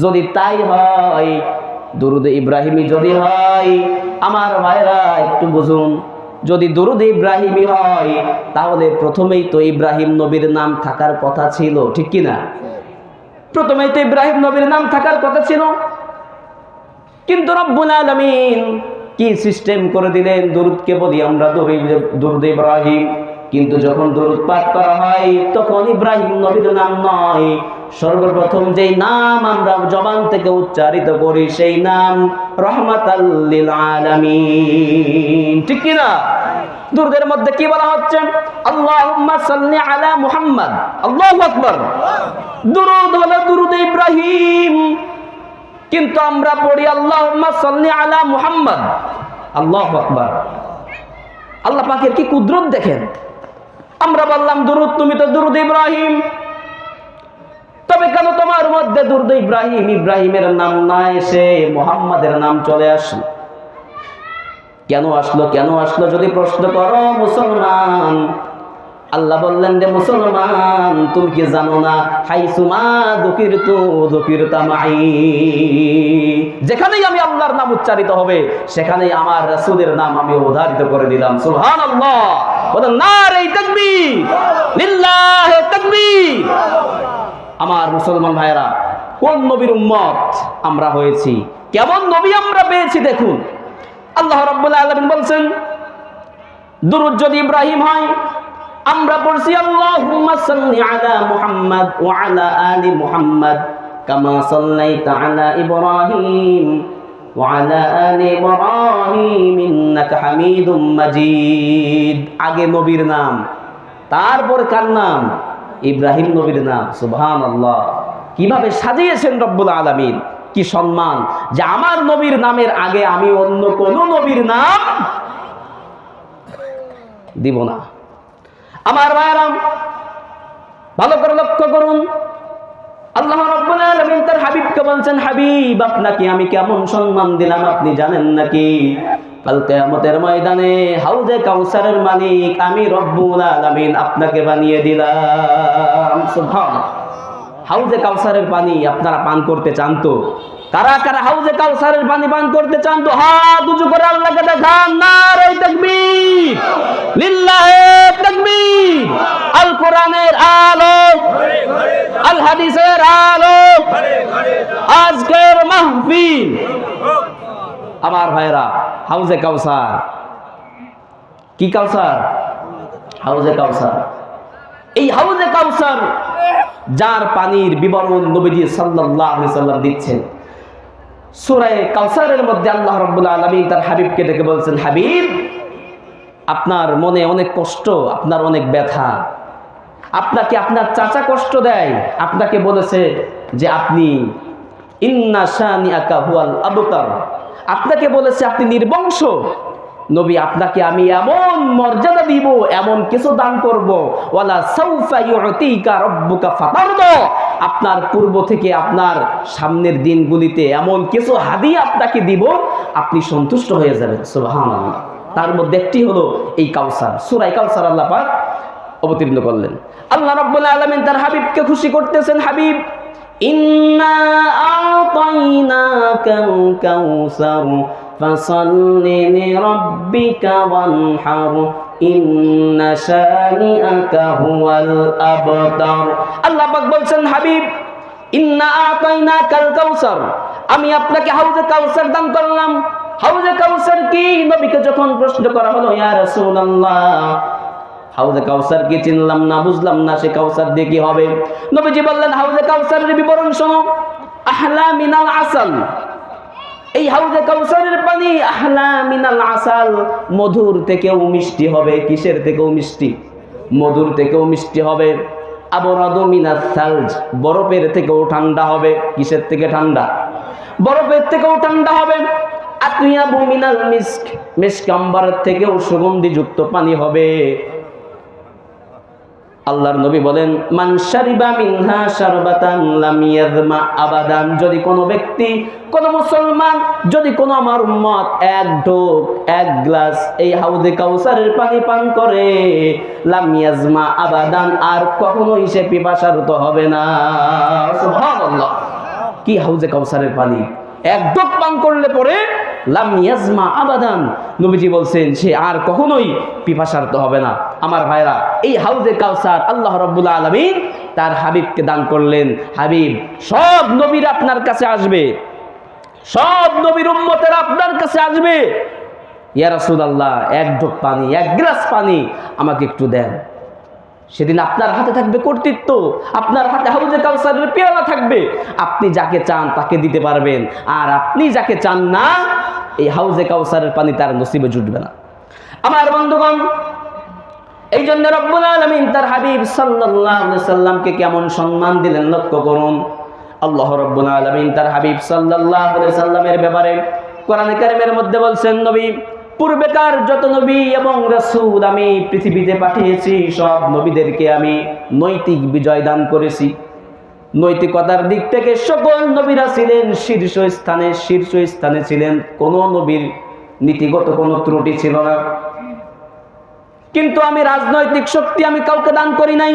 যদি তাই হয়, দুরুদ ইব্রাহিমী যদি হয়, আমার ভাইরা একটু বুঝুন, যদি দুরুদ ইব্রাহিমী হয় তাহলে প্রথমেই তো ইব্রাহিম নবীর নাম থাকার কথা ছিল, ঠিক কি না? প্রথমেই তো ইব্রাহিম নবীর নাম থাকার কথা ছিল, কিন্তু রব্বুল আলামিন কি সিস্টেম করে দিলেন? দুরুদকে বলি আমরা দুরুদ ইব্রাহিম, কিন্তু যখন দুরুদ পাঠ করা হয় তখন ইব্রাহিম নবীর নাম নয়, সর্বপ্রথম যেই নাম আমরা জবান থেকে উচ্চারিত করি সেই নাম রাহমাতাল লিল আলামিন, ঠিক কি না? দুরুদের মধ্যে কি বলা হচ্ছে? আল্লাহুম্মা সাল্লি আলা মুহাম্মদ। আল্লাহু আকবার। দুরুদ হলো দুরুদ ইব্রাহিম, কিন্তু আমরা পড়ি আল্লাহুম্মা সাল্লি আলা মুহাম্মদ। আল্লাহু আকবার। আল্লাহ পাকের কি কুদরত দেখেন। আমরা বললাম দুরুদ, তুমি তো দুরুদ ইব্রাহিম, তবে কেন তোমার মধ্যে দুরুদ ইব্রাহিম, ইব্রাহিমের নাম না এসে মুহাম্মাদের নাম চলে আসলো? কেন আসলো? কেন আসলো যদি প্রশ্ন করো মুসলমান, আল্লাহ বললেন যে মুসলমান, তুমি কি জানো না, হাইসুমা যুকিরতু যুকিরতা মাই, যেখানেই আমি আল্লাহর নাম উচ্চারিত হবে সেখানেই আমার রাসূলের নাম আমি উদ্ধারিত করে দিলাম। সুবহানাল্লাহ, বলেন নারে তাকবীর, লিল্লাহি তাকবীর। আমার মুসলমান ভাইরা, কোন নবীর উম্মত আমরা হয়েছি, কেমন নবী আমরা পেয়েছি দেখুন। আল্লাহ রাব্বুল আলামিন বলছেন, দুরূদ যদি ইব্রাহিম হয়, আমরা পড়ছি আল্লাহুম্মা সাল্লি আলা মুহাম্মাদ ওয়া আলা আলি মুহাম্মাদ কামা সাল্লাইতা আলা ইব্রাহিম ওয়া আলা আলি ইব্রাহিম ইন্নাকা হামিদুম মাজিদ। আগে নবীর নাম, তারপর কার নাম? ইব্রাহিম নবীর নাম। সুবহানাল্লাহ, কিভাবে সাজিয়েছেন রব্বুল আলামিন, কি সম্মান যে আমার নবীর নামের আগে আমি অন্য কোন নবীর নাম দিব না। আমার ভাইরা, ভালো করে লক্ষ্য করুন, আল্লাহ রাব্বুল আলামিন তার হাবিবকে বলছেন, হাবিব আপনাকে আমি কেমন সম্মান দিলাম আপনি জানেন নাকি? কাল কিয়ামতের ময়দানে হাউজে কাউসারের মালিক আমি রব্বুল আলামিন আপনাকে বানিয়ে দিলাম। সুবহানাল্লাহ, হাউজে কাউসারের পানি আপনারা পান করতে চান তো? কারা কারা হাউজে কাউসারের পানি পান করতে চান তো হাত উঁচু করে আল্লাহকে দেখান। নারে তাকবীর, লিল্লাহি তাকবীর। আল কোরআনের আলো, আল হাদিসের আলো, আজকের মাহফিল। আমার ভাইরা, হাউজে কাউসার, কি কাউসার? হাউজে কাউসার। এই হাউজে কাউসার যার পানির বিবরণ নবীজি সাল্লাল্লাহু আলাইহি সাল্লাম দিচ্ছেন, সূরা কাউসারের মধ্যে আল্লাহ রাব্বুল আলামিন তার হাবিবকে ডেকে বলছেন, হাবিব আপনার মনে অনেক কষ্ট, আপনার অনেক ব্যথা, আপনাকে আপনার চাচা কষ্ট দেয়, আপনাকে বলেছে যে আপনি ইন্না শানিআকা হুয়াল আবতার, আপনাকে বলেছে আপনি নির্বংশ। নবী আপনাকে আমি এমন মর্যাদা দিব, এমন কিছু দান করব, ওয়ালা সাউফা ইউতিকা রাব্বুকা ফাতারদা, আপনার পূর্ব থেকে আপনার সামনের দিনগুলিতে এমন কিছু হাদিয়া আপনাকে দিব, আপনি সন্তুষ্ট হয়ে যাবেন। সুবহানাল্লাহ, তার মধ্যে একটি হলো এই কাউসার। সূরা কাউসার আল্লাহ পাক অবতীর্ণ করলেন। আল্লাহ রাব্বুল আলামিন তার হাবিবকে খুশি করতেছেন, হাবিব ইন্না আ'তাইনাকাল কাউসার ফাসাল্লি লিরাব্বিকা ওয়ানহার ইন্না শানিআকা হুয়াল আবতার। আল্লাহ পাক বলছেন, হাবিব ইন্না আ'তাইনাকাল কাউসার, আমি আপনাকে হাউজে কাউসার দান করলাম। হাউজে কাউসার কি? নবীকে যখন প্রশ্ন করা হলো, ইয়া রাসূলুল্লাহ হাউজে কাউসার কি, চিনলাম না, বুঝলাম না, সে কাউসার দিয়ে কি হবে? নবীজি বললেন, হাউজে কাউসারের বিবরণ শোনো, আহলা মিনাল আসাল, এই হাউজে কাউসারের পানি আহলা মিনাল আসাল, মধুর থেকেও মিষ্টি হবে। কিসের থেকেও মিষ্টি? মধুর থেকেও মিষ্টি হবে। আবরাদু মিনাস সালজ, বরফের থেকেও ঠান্ডা হবে। কিসের থেকে ঠান্ডা? বরফের থেকেও ঠান্ডা হবে। আতয়াবু মিনাল মিস্ক, মিস্ক আম্বারের থেকেও সুগন্ধিযুক্ত পানি হবে। আল্লাহর নবী বলেন, মান শারিবা মিনহা শারবাতান লাম ইয়াযমা আবাদান, যদি কোনো ব্যক্তি, কোন মুসলমান, যদি কোনো আমার উম্মত এক ঢোক, এক গ্লাস এই হাউজে কাউসারের পানি পান করে, লাম ইয়াযমা আবাদান, আর কখনোই সে পিপাসার্ত হবে না। সুবহানাল্লাহ, কি হাউজে কাউসারের পানি, এক ঢোক পান করলে পরে লাম ইয়াজমা আবাদান, নবীজি বলছেন সে আর কখনোই পিপাসার্ত হবে না। আমার ভাইরা, এই হাউজে কাউসার আল্লাহ রাব্বুল আলামিন তার হাবিবকে দান করলেন। হাবিব, সব নবীর আপনার কাছে আসবে, সব নবীর উম্মতের আপনার কাছে আসবে, ইয়া রাসূলুল্লাহ এক ঢোক পানি, এক গ্লাস পানি আমাকে একটু দেন। সেদিন আপনার হাতে থাকবে কর্তৃত্ব, আপনার হাতে হাউজে কাউসারের পেয়ালা থাকবে, আপনি যাকে চান তাকে দিতে পারবেন, আর আপনি যাকে চান না, এই হাউজে কাউসারের পানি তার নসিবে জুটবে না। আমার বন্ধুগণ, এই জন্য রব্বুল আলামিন তার হাবিব সাল্লাল্লাহু আলাইহি সাল্লামকে কেমন সম্মান দিলেন লক্ষ্য করুন। আল্লাহ রব্বুল আলামিন তার হাবিব সাল্লাল্লাহু আলাইহি সাল্লামের ব্যাপারে কোরআনে কারীমের মধ্যে বলছেন, নবী, পূর্বেকার যত নবী এবং রাসূল আমি পৃথিবীতে পাঠিয়েছি, সব নবীদেরকে আমি নৈতিক বিজয় দান করেছি। নৈতিকতার দিক থেকে সকল নবীরা ছিলেন শীর্ষ স্থানে ছিলেন, কোন নবীর নীতিগত কোনো ত্রুটি ছিল না। কিন্তু আমি রাজনৈতিক শক্তি আমি কাউকে দান করি নাই,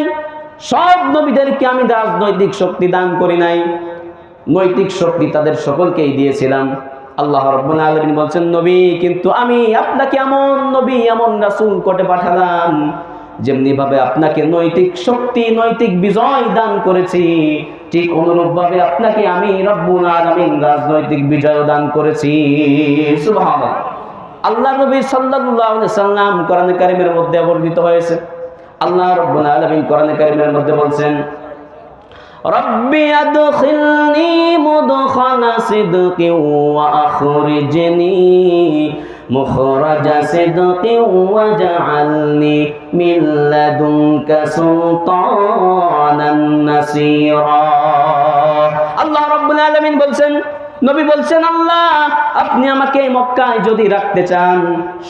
সব নবীদেরকে আমি রাজনৈতিক শক্তি দান করি নাই, নৈতিক শক্তি তাদের সকলকেই দিয়েছিলাম। আল্লাহ রাব্বুল আলামিন বলছেন, নবী কিন্তু আমি আপনাকে এমন নবী এমন রাসূল কোটে পাঠালাম, যেমনি ভাবে আপনাকে নৈতিক শক্তি নৈতিক বিজয় দান করেছি, ঠিক অনুরূপভাবে আপনাকে আমি রব্বুল আলামিন রাজনৈতিক বিজয় দান করেছি। সুবহানাল্লাহ। আল্লাহ নবী সাল্লাল্লাহু আলাইহি সাল্লাম কোরআনে কারীমের মধ্যে বর্ণিত হয়েছে, আল্লাহ রাব্বুল আলামিন কোরআনে কারীমের মধ্যে বলছেন, রব্বি আদখিলনি মুদখালা সিদকিন ওয়া আখরিজনি মুখরাজা সিদকিন ওয়াজআলনি মিন লাদুনকা সুলতানান নাসীরা। আল্লাহ রাব্বুল আলামিন বলছেন, নবী বলছেন, আল্লাহ আপনি আমাকে মক্কায় যদি রাখতে চান,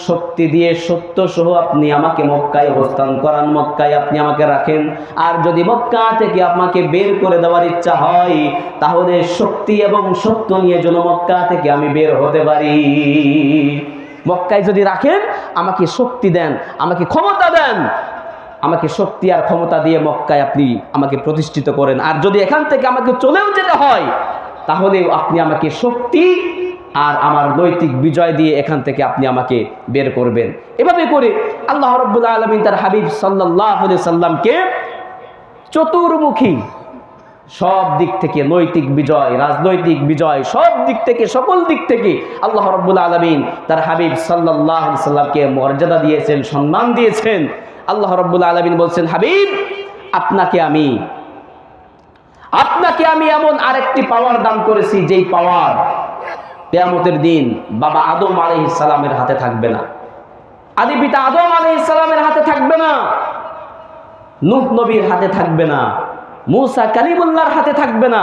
শক্তি দিয়ে সত্য সহ আপনি আমাকে মক্কায় অবস্থান করান, মক্কায় আপনি আমাকে রাখেন। আর যদি মক্কা থেকে আমাকে বের করে দেওয়ার ইচ্ছা হয়, তাহলে শক্তি এবং সত্য নিয়ে যেন মক্কা থেকে আমি বের হতে পারি। মক্কায় যদি রাখেন, আমাকে শক্তি দেন, আমাকে ক্ষমতা দেন, আমাকে শক্তি আর ক্ষমতা দিয়ে মক্কায় আপনি আমাকে প্রতিষ্ঠিত করেন। আর যদি এখান থেকে আমাকে চলেও যেতে হয়, তাহলে আপনি আমাকে শক্তি আর আমার নৈতিক বিজয় দিয়ে এখান থেকে আপনি আমাকে বের করবেন। এভাবে করে আল্লাহ রাব্বুল আলামিন তার হাবিব সাল্লাল্লাহু আলাইহি সাল্লামকে চতুর্মুখী সব দিক থেকে নৈতিক বিজয়, রাজনৈতিক বিজয়, সব দিক থেকে সকল দিক থেকে আল্লাহ রাব্বুল আলামিন তার হাবিব সাল্লাল্লাহু আলাইহি সাল্লামকে মর্যাদা দিয়েছেন, সম্মান দিয়েছেন। আল্লাহ রাব্বুল আলামিন বলছেন, হাবিব আপনাকে আমি এমন আরেকটি পাওয়ার দান করেছি, যেই পাওয়ার কিয়ামতের দিন বাবা আদম আলাইহিস সালামের হাতে থাকবে না, আদি পিতা আদম আলাইহিস সালামের হাতে থাকবে না, নূহ নবীর হাতে থাকবে না, মূসা কালিমুল্লাহর হাতে থাকবে না,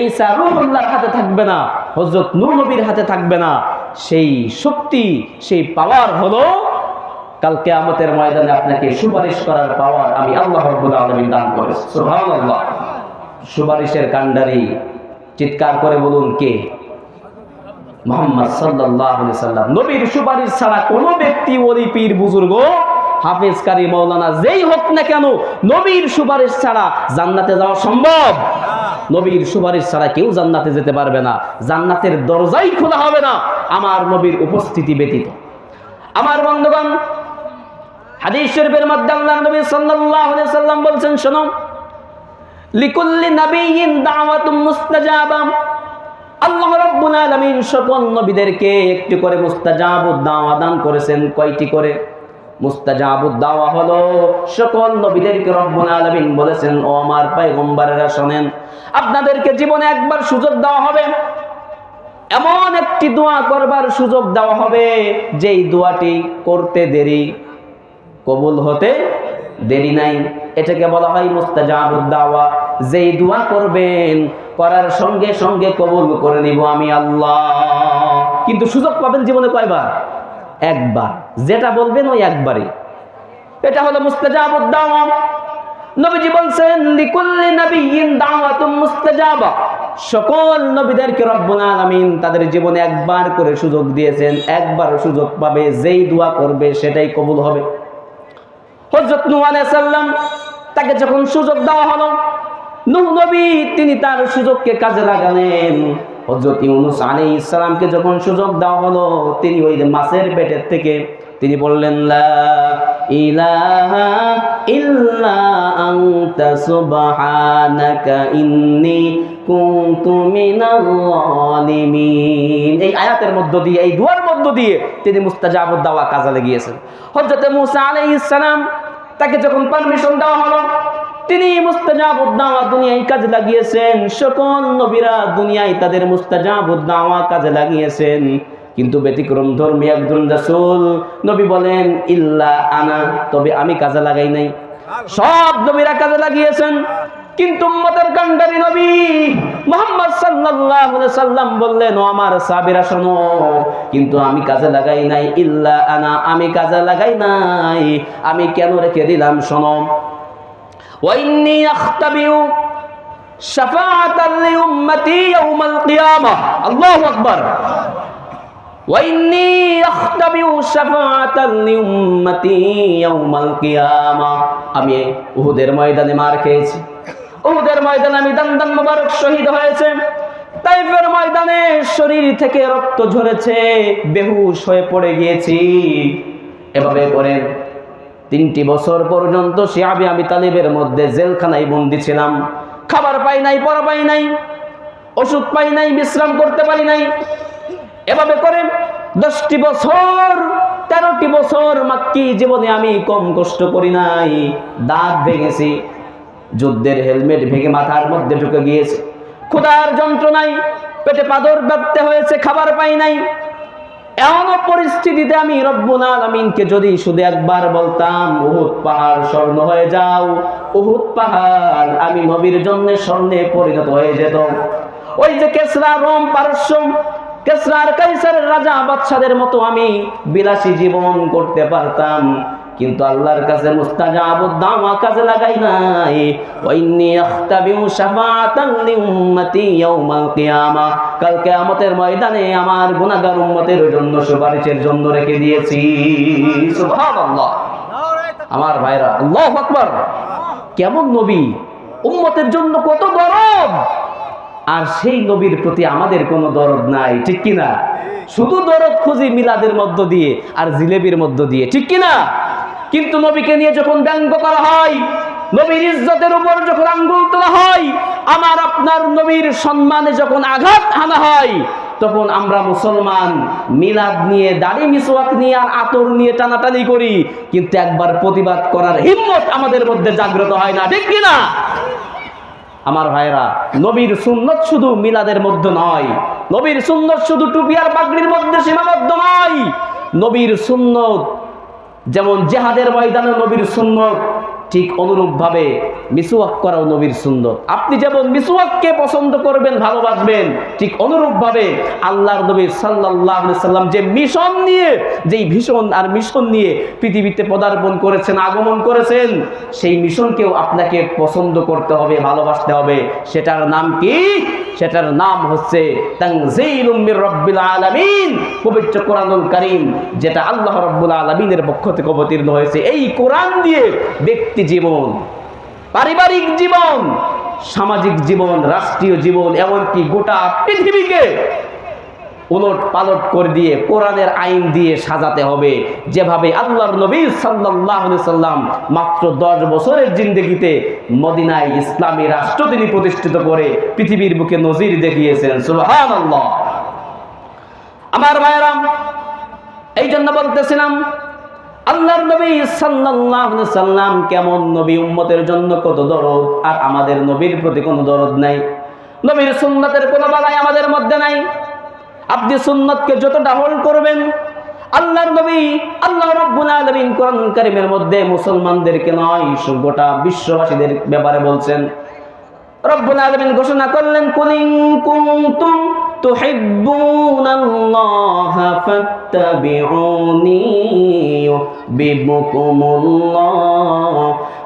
ঈসা রূহুল্লাহর হাতে থাকবে না, হযরত নূহ নবীর হাতে থাকবে না। সেই শক্তি, সেই পাওয়ার হলো কাল কিয়ামতের ময়দানে আপনাকে সুপারিশ করার পাওয়ার আমি আল্লাহ রাব্বুল আলামিন দান করেছি। সুবহানাল্লাহ। সুপারিশের কাণ্ডারি চিৎকার করে বলুন কে? মুহাম্মদ সাল্লাল্লাহু আলাইহি সাল্লাম। নবীর সুপারিশ ছাড়া কোনো ব্যক্তি, ওলি, পীর, বুজুর্গ, হাফেজ, কারি, মাওলানা যেই হোক না কেন, নবীর সুপারিশ ছাড়া জান্নাতে যাওয়া সম্ভব? নবীর সুপারিশ ছাড়া কেউ জান্নাতে যেতে পারবে না, জান্নাতের দরজাই খোলা হবে না আমার নবীর উপস্থিতি ব্যতীত। আমার বন্ধুগণ, হাদিস শরীফের মধ্যে আল্লাহর নবী সাল্লাল্লাহু আলাইহি সাল্লাম বলছেন, শোনো, লিকুল্লি নাবিয়্যিন দাওয়াতুম মুস্তাজাবা। আল্লাহ রাব্বুল আলামিন সকল নবীদেরকে একটি করে মুস্তাজাবুদ দাওয়া দান করেছেন। কয়টি করে? মুস্তাজাবুদ দাওয়া হলো সকল নবীদেরকে রব্বুল আলামিন বলেছেন, ও আমার পয়গম্বরেরা শোনেন, আপনাদেরকে জীবনে একবার সুযোগ দেওয়া হবে, এমন একটি দোয়া করবার সুযোগ দেওয়া হবে, যেই দোয়াটি করতে দেরি, কবুল হতে দেরি নাই। এটাকে বলা হয় মুস্তাজাবুদ দাওয়া। যেই দোয়া করবেন, করার সঙ্গে সঙ্গে কবুল করে নিব আমি আল্লাহ। কিন্তু সুযোগ পাবেন জীবনে কয়বার? একবার। যেটা বলবেন ওই একবারই। এটা হলো মুস্তাজাবুদ দাওয়া। নবীজি বলছেন, লিকুল্লি নাবিয়্যিন দাওয়াতুম মুস্তাজাবা। সকল নবীদেরকে রব্বুল আলামিন তাদের জীবনে একবার করে সুযোগ দিয়েছেন, একবার সুযোগ পাবে, যেই দোয়া করবে সেটাই কবুল হবে। হযরত নূহ আলাইহিস সালাম, তাকে যখন সুযোগ দেওয়া হলো, নূহ নবী তিনি তার সুযোগকে কাজে লাগালেন। হযরত ইউনূস আলাইহিস সালামকে যখন সুযোগ দেওয়া হলো, তিনি ওই মাছের পেটের থেকে তিনি বললেন, লা ইলাহা ইল্লা আনতা সুবহানাকা ইন্নী কুনতু মিনাল যালিমিন। এই আয়াতের মধ্য দিয়ে, এই দুয়ার মধ্য দিয়ে তিনি মুস্তাজাবুদ দাওয়া কাজে লাগিয়েছেন। হযরত মূসা আলাইহিস সালাম, তাকে যখন পারমিশন দেওয়া হলো, তিনি মুস্তাজাবুদ দাওয়া দুনিয়ায় কাজে লাগিয়েছেন। সকল নবীরা দুনিয়ায় তাদের মুস্তাজাবুদ দাওয়া কাজে লাগিয়েছেন, কিন্তু ব্যতিক্রম ধর্মী একজন রাসূল নবী বলেন, ইল্লা আনা, তবে আমি কাজে লাগাই নাই। সব নবীরা কাজে লাগিয়েছেন, কিন্তু উম্মতের কাণ্ডারি নবী মুহাম্মদ সাল্লাল্লাহু আলাইহি সাল্লাম বললেন, ও আমার সাহাবীরা শোনো, কিন্তু আমি কাজে লাগাই নাই। ইল্লা আনা, আমি কাজে লাগাই নাই। আমি কেন রেখে দিলাম শোনো, ওয়া ইন্নী আখতাবিউ শাফাআতাল লিউম্মতি ইয়াউমাল কিয়ামাহ। আল্লাহু আকবার। ওয়াইন্নী আখতাবিউ শাফাআতাল লিউম্মতি ইয়াউমাল কিয়ামা। আমি উহুদের ময়দানে মার খেয়েছি, উহুদের ময়দানে আমি দান্দান মোবারক শহীদ হয়েছে, তাইফের ময়দানে শরীর থেকে রক্ত ঝরেছে, বেহুশ হয়ে পড়ে গিয়েছি। এভাবে করে 3টি বছর পর্যন্ত শিয়াবে আবি তালিবের মধ্যে জেলখানায় বন্দী ছিলাম। খাবার পাই নাই, পড়া পাই নাই, ওষুধ পাই নাই, বিশ্রাম করতে পারি নাই। এভাবে করে 10টি বছর 13টি বছর মাক্কি জীবনে আমি কম কষ্ট করি নাই। দাঁত ভেঙেছি, যুদ্ধের হেলমেট ভেঙে মাথার মধ্যে ঢুকে গিয়েছে, ক্ষুধার যন্ত্রণায় পেটে পাথর বাঁধতে হয়েছে, খাবার পাই নাই। এমন পরিস্থিতিতে আমি রব্বুল আলামিনকে যদি শুধু একবার বলতাম, উহুদ পাহাড় স্বর্ণ হয়ে যাও, উহুদ পাহাড়, আমি নবীর জন্য স্বর্ণে পরিণত হয়ে যেত। ওই যে কেসরা, রোম, পারস্য, কেসরার কাইসারের রাজা বাদশাদের মতো আমি বিলাসী জীবন করতে পারতাম, কিন্তু আল্লাহর কাছে মুস্তাজাবুদ দাওয়া কাজে লাগাই নাই। ওয়াইন্নী আখতাবিউ শাফাআতাল লিউম্মতি ইয়াউমাল কিয়ামা, কাল কিয়ামতের ময়দানে আমার গুনাহগার উম্মতের জন্য সুপারিশের জন্য রেখে দিয়েছি। সুবহানাল্লাহ। আমার ভাইরা, আল্লাহু আকবার। কেমন নবী, উম্মতের জন্য কত দরদ, আর সেই নবীর প্রতি আমাদের কোনো দরদ নাই, ঠিক কিনা? শুধু দরদ খুঁজি মিলাদের মধ্য দিয়ে আর জিলেবির মধ্য দিয়ে, ঠিক কিনা? কিন্তু নবীকে নিয়ে যখন ব্যঙ্গ করা হয়, নবীর ইজ্জতের উপর যখন আঙ্গুল তোলা হয়, আমার আপনার নবীর সম্মানে যখন আঘাত হানা হয়, তখন আমরা মুসলমান মিলাদ নিয়ে, দাড়ি মিসওয়াক নিয়ে আর আতর নিয়ে টানাটানি করি, কিন্তু একবার প্রতিবাদ করার হিম্মত আমাদের মধ্যে জাগ্রত হয় না, ঠিক কিনা? আমার ভাইরা, নবীর সুন্নত শুধু মিলাদের মধ্যে নয়, নবীর সুন্নত শুধু টুপি আর পাগড়ির মধ্যে সীমাবদ্ধ নয়। নবীর সুন্নত যেমন জিহাদের ময়দানে নবীর সুন্নত, ঠিক অনুরূপভাবে মিসওয়াক করাও নবীর সুন্নত। আপনি যেমন মিসওয়াককে পছন্দ করবেন, ভালোবাসবেন, ঠিক অনুরূপভাবে আল্লাহর নবী সাল্লাল্লাহু আলাইহি সাল্লাম যে মিশন নিয়ে, যেই ভীষণ আর মিশন নিয়ে পৃথিবীতে পদার্পণ করেছেন, আগমন করেছেন, সেই মিশনকেও আপনাকে পছন্দ করতে হবে, ভালোবাসতে হবে। সেটার নাম কি? সেটার নাম হচ্ছে তানজিলুম মির রাব্বিল আলামিন, পবিত্র কোরআনুল কারীম, যেটা আল্লাহ রাব্বুল আলামিনের পক্ষ থেকে অবতীর্ণ হয়েছে। এই কোরআন দিয়ে ব্যক্তি জীবন, পারিবারিক জীবন, সামাজিক জীবন, রাষ্ট্রীয় জীবন, এমনকি গোটা পৃথিবীকে উলট পালট করে দিয়ে কোরআনের আইন দিয়ে সাজাতে হবে। যেভাবে আল্লাহর নবী সাল্লাল্লাহু আলাইহি সাল্লাম মাত্র 10 বছরের জিন্দেগিতে মদিনায় ইসলামী রাষ্ট্র তিনি প্রতিষ্ঠিত করে পৃথিবীর বুকে নজির দেখিয়েছেন। সুবহানাল্লাহ। আমার ভাইরা, এই জন্য বলতেছিলাম, আল্লাহর নবী সাল্লাল্লাহু আলাইহি সাল্লাম কেমন নবী, উম্মতের জন্য কত দরদ, আর আমাদের নবীর প্রতি কোনো দরদ নাই। নবীর সুন্নতের কোনো বালাই আমাদের মধ্যে নাই। আপনি সুন্নতকে যতটা হোল্ড করবেন, আল্লাহর নবী, আল্লাহ রাব্বুল আলামিন কোরআন কারীমের মধ্যে মুসলমানদেরকে নয়, গোটা বিশ্ববাসীদের ব্যাপারে বলছেন। রব্বুল আলামিন ঘোষণা করলেন, কুল ইন কুনতুম তুহিব্বুনাল্লাহা ফাত্তাবিউনি ইউহিব্বুকুমুল্লাহ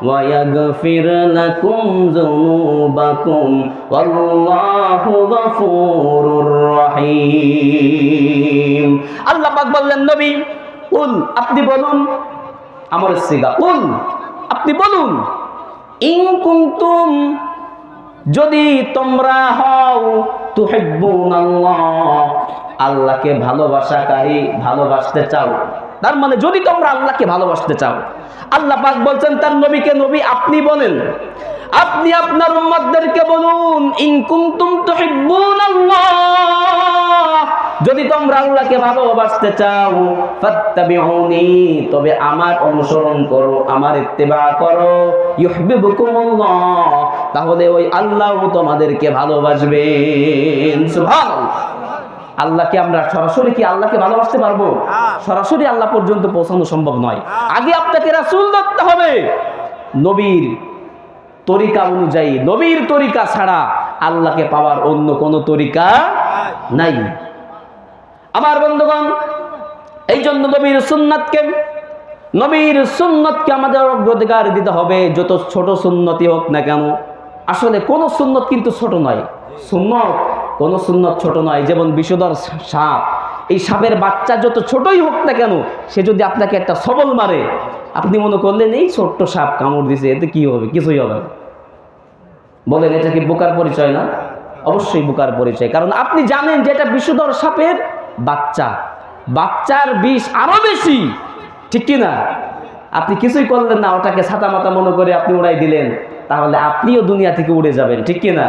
ওয়া ইয়াগফির লাকুম যুনুবাকুম ওয়াল্লাহু গফুরুর রহিম। আল্লাহ পাক বললেন, নবী কুল, আপনি বলুন, আমার সিগা কুল, আপনি বলুন, ইন কুনতুম, যদি তোমরা হও, তুহিব্বুনাল্লাহ, আল্লাহকে ভালোবাসাকারী, ভালোবাসতে চাও, তার মানে যদি তোমরা আল্লাহকে ভালোবাসতে চাও, আল্লাহ পাক বলছেন তার নবীকে, নবী আপনি বলেন, আপনি আপনার উম্মতদেরকে বলুন, ইন কুনতুম তুহিব্বুনাল্লাহ, যদি তোমরা আল্লাহকে ভালোবাসতে চাও, ফাত্তাবিউনি, তবে আমার অনুসরণ করো, আমার ইত্তেবা করো, ইউহিব্বুকুমুল্লাহ, তাহলে ওই আল্লাহও তোমাদেরকে ভালোবাসবেন। সুবহানাল্লাহ। আল্লাহকে আমরা সরাসরি কি আল্লাহকে ভালোবাসতে পারবো? সরাসরি আল্লাহ পর্যন্ত পৌঁছানো সম্ভব নয়। আগে আপনাকে রাসূল ধরতে হবে। নবীর তরিকা অনুযায়ী, নবীর তরিকা ছাড়া আল্লাহকে পাওয়ার অন্য কোনো তরিকা নাই। আমার বন্ধুগণ, এই জন্য নবীর সুন্নতকে আমাদের অগ্রাধিকার দিতে হবে, যত ছোট সুন্নতই হোক না কেন। আসলে কোন সুন্নত কিন্তু ছোট নয়, কোন সুন্নত ছোট নয়। যেমন বিষধর সাপ, এই সাপের বাচ্চা যত ছোটই হোক না কেন, সে যদি আপনাকে একটা সবল মারে, আপনি মনে করলেন এই ছোট্ট সাপ কামড় দিছে, এতে কি হবে? কিছুই হবে না। বলেন, এটা কি বোকার পরিচয় না? অবশ্যই বোকার পরিচয়। কারণ আপনি জানেন যে এটা বিষধর সাপের বাচ্চা, বাচ্চার বিষ আরো বেশি, ঠিক কি না? আপনি কিছুই করলেন না, ওটাকে ছাতা মাতা মনে করে আপনি উড়াই দিলেন, তাহলে আপনিও দুনিয়া থেকে উড়ে যাবেন, ঠিক কি না?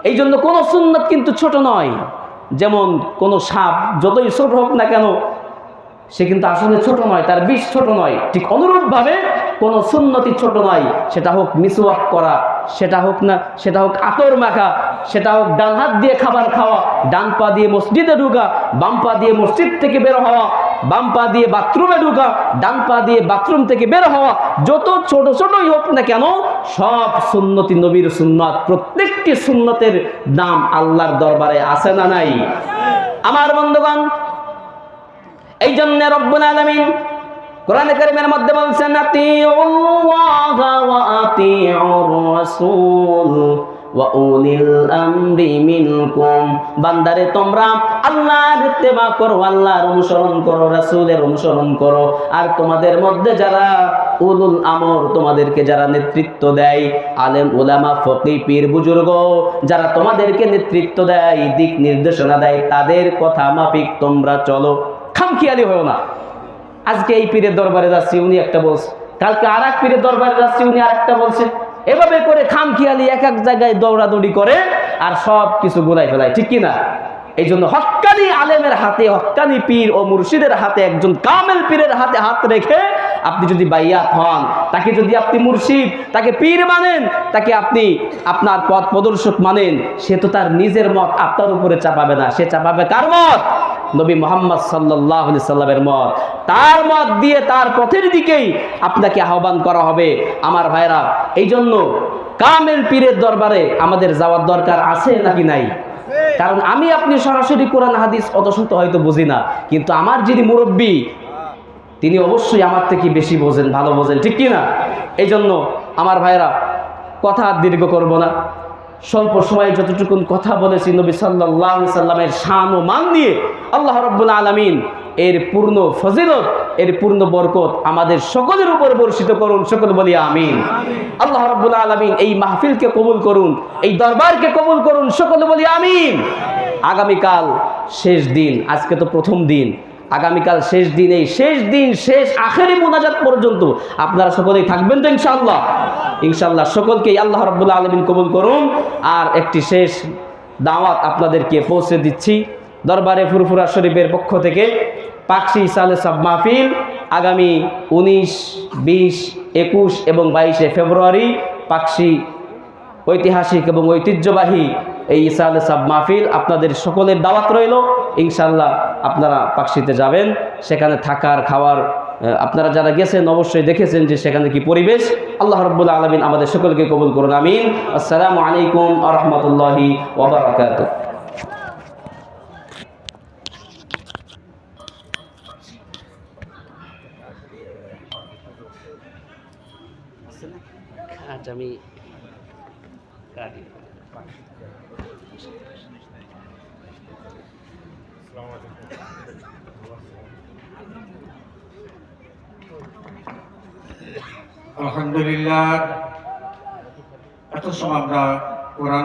এই জন্য কোনো সুন্নাত কিন্তু ছোট নয়। যেমন কোনো সাপ যতই ছোট হোক না কেন, সে কিন্তু আসলে ছোট নয়, তার বিষ ছোট নয়। ঠিক অনুরূপভাবে কোনো সুন্নতি ছোট নয়, সেটা হোক মিসওয়াক করা, সেটা হোক আতর মাখা, সেটা হোক ডান হাত দিয়ে খাবার খাওয়া, ডান পা দিয়ে মসজিদে ঢোকা, বাম পা দিয়ে মসজিদ থেকে বের হওয়া, বাম পা দিয়ে বাথরুমে ঢোকা, ডান পা দিয়ে বাথরুম থেকে বের হওয়া, যত ছোট ছোটই হোক না কেন, সব সুন্নতি নবীর সুন্নাত। প্রত্যেকটি সুন্নতের দাম আল্লাহর দরবারে আছে না নাই? আমার বন্ধুগণ, এই জন্য রব্বুল আলামিন কোরআনে কারীমের মধ্যে বলছেন, আতিউল্লাহা ওয়া আতিউর রাসূল ওয়া উলিল আমরি মিনকুম। বান্দারে, তোমরা আল্লাহর ইত্তেবা করো, আল্লাহর অনুসরণ করো, রাসূলের অনুসরণ করো। আর তোমাদের মধ্যে যারা উলুল আমর, তোমাদেরকে যারা নেতৃত্ব দেয়, আলেম উলামা ফকিহ পীর বুজুর্গ, যারা তোমাদেরকে নেতৃত্ব দেয়, দিক নির্দেশনা দেয়, তাদের কথা মাফিক তোমরা চলো। খামখেয়ালি হও না। আজকে এই পীরের দরবারে যাচ্ছি, উনি একটা বলছে, কালকে আর এক পীরের দরবারে যাচ্ছি, উনি আর একটা বলছে। এভাবে করে খামখেয়ালি এক এক জায়গায় দৌড়াদৌড়ি করে আর সব কিছু গোলাই ফেলায়, ঠিক কিনা? এই জন্য হক্কানি আলেমের হাতে, হক্কানি পীর ও মুর্শিদের হাতে, একজন কামেল পীরের হাতে হাত রেখে আপনি যদি বাইয়াত হন, তাকে যদি আপনি মুর্শিদ, তাকে পীর মানেন, তাকে আপনি আপনার পথ প্রদর্শক মানেন, সে তো তার নিজের মত আপনার উপরে চাপাবে না, সে চাপাবে কার মত? নবী মুহাম্মদ সাল্লাল্লাহু আলাইহি সাল্লামের মত। তার মত দিয়ে, তার পথের দিকেই আপনাকে আহ্বান করা হবে। আমার ভাইরা, এই জন্য কামেল পীরের দরবারে আমাদের যাওয়ার দরকার আছে নাকি নাই? কারণ আমি আপনি সরাসরি কোরআন হাদিস অত শত হয়তো বুঝি না, কিন্তু আমার যিনি মুরব্বী, তিনি অবশ্যই আমার থেকে বেশি বোঝেন, ভালো বোঝেন, ঠিক কি না? এই জন্য আমার ভাইরা, কথা দীর্ঘ করব না। স্বল্প সময়ে যতটুকুন কথা বলেছি, নবী সাল্লাল্লাহু আলাইহি সাল্লামের শান ও মান দিয়ে আল্লাহ রাব্বুল আলামিন এর পূর্ণ ফজিলত, এর পূর্ণ বরকত আমাদের সকলের উপর বর্ষিত করুন। সকল বলি আমিন। আল্লাহ রাব্বুল আলামিন এই মাহফিলকে কবুল করুন, এই দরবারকে কবুল করুন। সকল বলি আমিন। আগামীকাল শেষ দিন, আজকে তো প্রথম দিন, আগামীকাল শেষ দিন। এই শেষ দিন, শেষ আখেরি মুনাজাত পর্যন্ত আপনারা সকলেই থাকবেন তো ইনশাআল্লাহ? ইনশাআল্লাহ সকলকেই আল্লাহ রাব্বুল আলামিন কবুল করুন। আর একটি শেষ দাওয়াত আপনাদেরকে পৌঁছে দিচ্ছি। দরবারে ফুরফুরা শরীফের পক্ষ থেকে পাকশি ইসালে সাব মাহফিল আগামী 19, 20, 21 এবং 22 ফেব্রুয়ারি পাকশি ঐতিহাসিক এবং ঐতিহ্যবাহী এই ইসালে সাব মাহফিল আপনাদের সকলের দাওয়াত রইল। ইনশাআল্লাহ আপনারা পাকশিতে যাবেন, সেখানে থাকার খাওয়ার, আপনারা যারা গেছেন অবশ্যই দেখেছেন যে সেখানে কি পরিবেশ। আল্লাহ রাব্বুল আলামিন আমাদের সকলকে কবুল করুন, আমিন। আসসালামু আলাইকুম ওয়া রাহমাতুল্লাহি ওয়া বারাকাতুহু। আজ আমি আলহামদুলিল্লাহ, এত সময় আমরা কোরআন